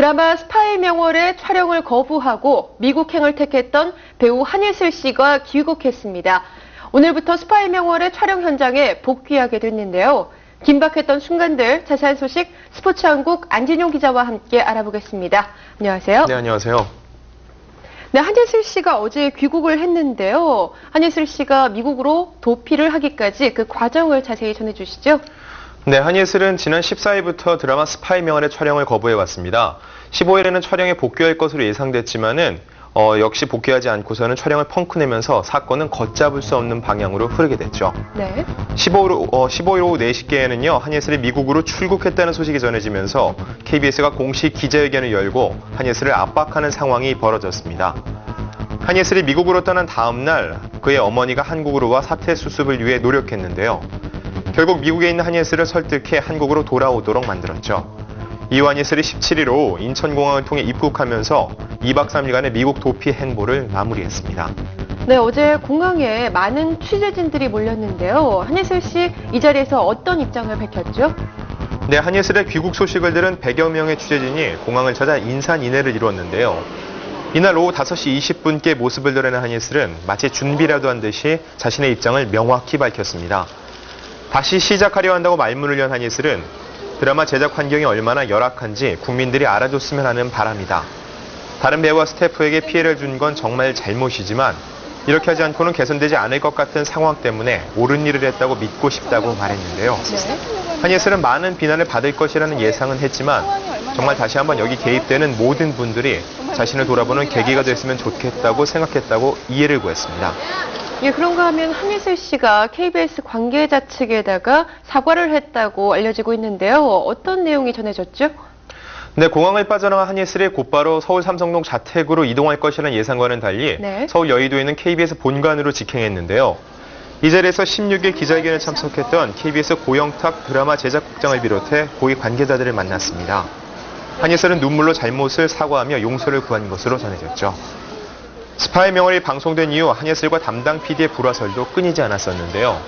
드라마 스파이 명월의 촬영을 거부하고 미국행을 택했던 배우 한예슬 씨가 귀국했습니다. 오늘부터 스파이 명월의 촬영 현장에 복귀하게 됐는데요. 긴박했던 순간들, 자세한 소식 스포츠한국 안진용 기자와 함께 알아보겠습니다. 안녕하세요. 네, 안녕하세요. 네, 한예슬 씨가 어제 귀국을 했는데요. 한예슬 씨가 미국으로 도피를 하기까지 그 과정을 자세히 전해주시죠. 네, 한예슬은 지난 14일부터 드라마 스파이 명월의 촬영을 거부해왔습니다. 15일에는 촬영에 복귀할 것으로 예상됐지만은 역시 복귀하지 않고서는 촬영을 펑크내면서 사건은 걷잡을 수 없는 방향으로 흐르게 됐죠. 네. 15일 오후 4시께는요, 한예슬이 미국으로 출국했다는 소식이 전해지면서 KBS가 공식 기자회견을 열고 한예슬을 압박하는 상황이 벌어졌습니다. 한예슬이 미국으로 떠난 다음 날 그의 어머니가 한국으로 와 사태 수습을 위해 노력했는데요. 결국 미국에 있는 한예슬을 설득해 한국으로 돌아오도록 만들었죠. 이후 한예슬이 17일 오후 인천공항을 통해 입국하면서 2박 3일간의 미국 도피 행보를 마무리했습니다. 네, 어제 공항에 많은 취재진들이 몰렸는데요. 한예슬 씨 이 자리에서 어떤 입장을 밝혔죠? 네, 한예슬의 귀국 소식을 들은 100여 명의 취재진이 공항을 찾아 인산인해를 이루었는데요. 이날 오후 5시 20분께 모습을 드러낸 한예슬은 마치 준비라도 한 듯이 자신의 입장을 명확히 밝혔습니다. 다시 시작하려 한다고 말문을 연 한예슬은 드라마 제작 환경이 얼마나 열악한지 국민들이 알아줬으면 하는 바람이다. 다른 배우와 스태프에게 피해를 준 건 정말 잘못이지만 이렇게 하지 않고는 개선되지 않을 것 같은 상황 때문에 옳은 일을 했다고 믿고 싶다고 말했는데요. 한예슬은 많은 비난을 받을 것이라는 예상은 했지만 정말 다시 한번 여기 개입되는 모든 분들이 자신을 돌아보는 계기가 됐으면 좋겠다고 생각했다고 이해를 구했습니다. 예, 그런가 하면 한예슬 씨가 KBS 관계자 측에다가 사과를 했다고 알려지고 있는데요. 어떤 내용이 전해졌죠? 네, 공항을 빠져나간 한예슬이 곧바로 서울 삼성동 자택으로 이동할 것이라는 예상과는 달리 서울 여의도에 있는 KBS 본관으로 직행했는데요. 이 자리에서 16일 기자회견에 참석했던 KBS 고영탁 드라마 제작국장을 비롯해 고위 관계자들을 만났습니다. 한예슬은 눈물로 잘못을 사과하며 용서를 구한 것으로 전해졌죠. 스파이 명월이 방송된 이후 한예슬과 담당 PD의 불화설도 끊이지 않았었는데요.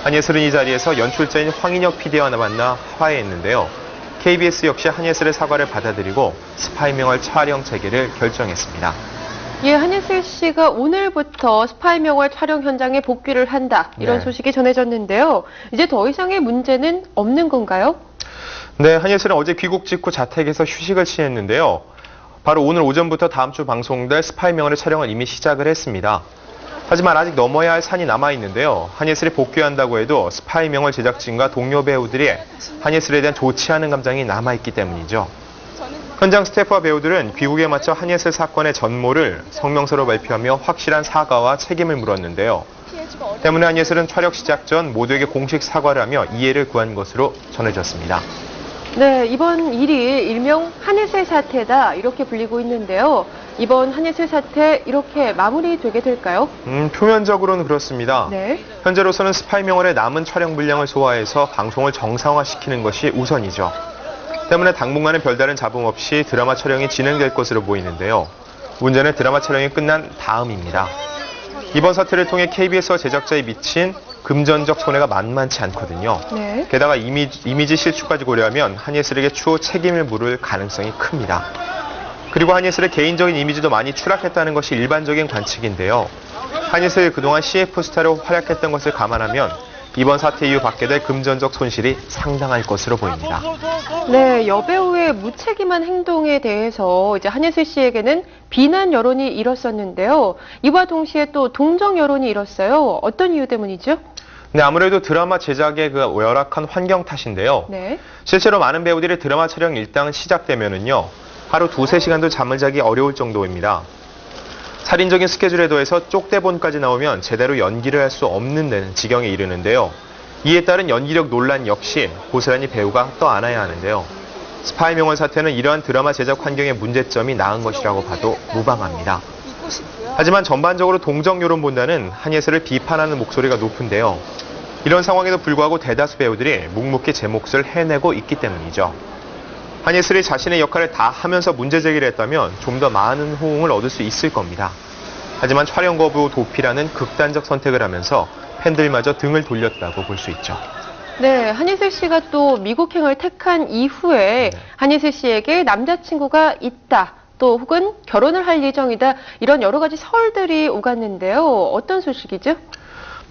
한예슬은 이 자리에서 연출자인 황인혁 PD와 만나 화해했는데요. KBS 역시 한예슬의 사과를 받아들이고 스파이 명월 촬영 재개를 결정했습니다. 예, 한예슬 씨가 오늘부터 스파이 명월 촬영 현장에 복귀를 한다. 이런 소식이 전해졌는데요. 이제 더 이상의 문제는 없는 건가요? 네, 한예슬은 어제 귀국 직후 자택에서 휴식을 취했는데요. 바로 오늘 오전부터 다음 주 방송될 스파이 명월의 촬영을 이미 시작을 했습니다. 하지만 아직 넘어야 할 산이 남아있는데요. 한예슬이 복귀한다고 해도 스파이 명월 제작진과 동료 배우들이 한예슬에 대한 좋지 않은 감정이 남아있기 때문이죠. 현장 스태프와 배우들은 귀국에 맞춰 한예슬 사건의 전모를 성명서로 발표하며 확실한 사과와 책임을 물었는데요. 때문에 한예슬은 촬영 시작 전 모두에게 공식 사과를 하며 이해를 구한 것으로 전해졌습니다. 네, 이번 일이 일명 한예슬 사태다 이렇게 불리고 있는데요. 이번 한예슬 사태 이렇게 마무리되게 될까요? 표면적으로는 그렇습니다. 네. 현재로서는 스파이 명월의 남은 촬영 분량을 소화해서 방송을 정상화시키는 것이 우선이죠. 때문에 당분간은 별다른 잡음 없이 드라마 촬영이 진행될 것으로 보이는데요. 문제는 드라마 촬영이 끝난 다음입니다. 이번 사태를 통해 KBS와 제작자에 미친 금전적 손해가 만만치 않거든요. 네. 게다가 이미지 실추까지 고려하면 한예슬에게 추후 책임을 물을 가능성이 큽니다. 그리고 한예슬의 개인적인 이미지도 많이 추락했다는 것이 일반적인 관측인데요. 한예슬이 그동안 CF 스타로 활약했던 것을 감안하면 이번 사태 이후 받게 될 금전적 손실이 상당할 것으로 보입니다. 네, 여배우의 무책임한 행동에 대해서 이제 한예슬 씨에게는 비난 여론이 일었었는데요. 이와 동시에 또 동정 여론이 일었어요. 어떤 이유 때문이죠? 네, 아무래도 드라마 제작의 그 열악한 환경 탓인데요. 네. 실제로 많은 배우들이 드라마 촬영 일당 시작되면은요, 하루 2-3시간도 잠을 자기 어려울 정도입니다. 살인적인 스케줄에 더해서 쪽대본까지 나오면 제대로 연기를 할 수 없는 지경에 이르는데요. 이에 따른 연기력 논란 역시 고스란히 배우가 떠안아야 하는데요. 스파이 명월 사태는 이러한 드라마 제작 환경의 문제점이 나은 것이라고 봐도 무방합니다. 하지만 전반적으로 동정 여론보다는 한예슬을 비판하는 목소리가 높은데요. 이런 상황에도 불구하고 대다수 배우들이 묵묵히 제 몫을 해내고 있기 때문이죠. 한예슬이 자신의 역할을 다 하면서 문제 제기를 했다면 좀 더 많은 호응을 얻을 수 있을 겁니다. 하지만 촬영 거부 도피라는 극단적 선택을 하면서 팬들마저 등을 돌렸다고 볼 수 있죠. 네, 한예슬 씨가 또 미국행을 택한 이후에 한예슬 씨에게 남자친구가 있다, 또 혹은 결혼을 할 예정이다, 이런 여러 가지 설들이 오갔는데요. 어떤 소식이죠?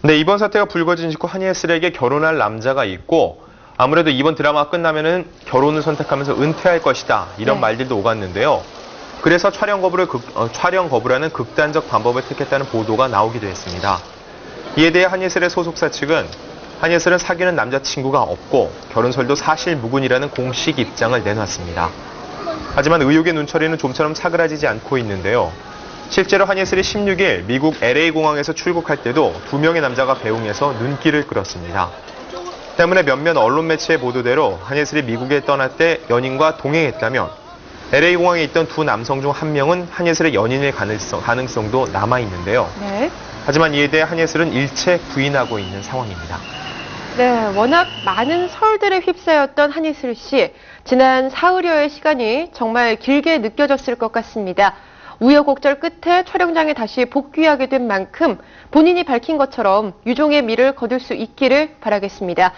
네, 이번 사태가 불거진 직후 한예슬에게 결혼할 남자가 있고 아무래도 이번 드라마가 끝나면은 결혼을 선택하면서 은퇴할 것이다, 이런 네. 말들도 오갔는데요. 그래서 촬영 거부라는 극단적 방법을 택했다는 보도가 나오기도 했습니다. 이에 대해 한예슬의 소속사 측은 한예슬은 사귀는 남자친구가 없고 결혼설도 사실무근이라는 공식 입장을 내놨습니다. 하지만 의혹의 눈초리는 좀처럼 사그라지지 않고 있는데요. 실제로 한예슬이 16일 미국 LA 공항에서 출국할 때도 2명의 남자가 배웅해서 눈길을 끌었습니다. 때문에 몇몇 언론 매체의 보도대로 한예슬이 미국에 떠날 때 연인과 동행했다면 LA 공항에 있던 두 남성 중 한 명은 한예슬의 연인일 가능성도 남아있는데요. 네. 하지만 이에 대해 한예슬은 일체 부인하고 있는 상황입니다. 네, 워낙 많은 설들에 휩싸였던 한예슬 씨. 지난 사흘여의 시간이 정말 길게 느껴졌을 것 같습니다. 우여곡절 끝에 촬영장에 다시 복귀하게 된 만큼 본인이 밝힌 것처럼 유종의 미를 거둘 수 있기를 바라겠습니다.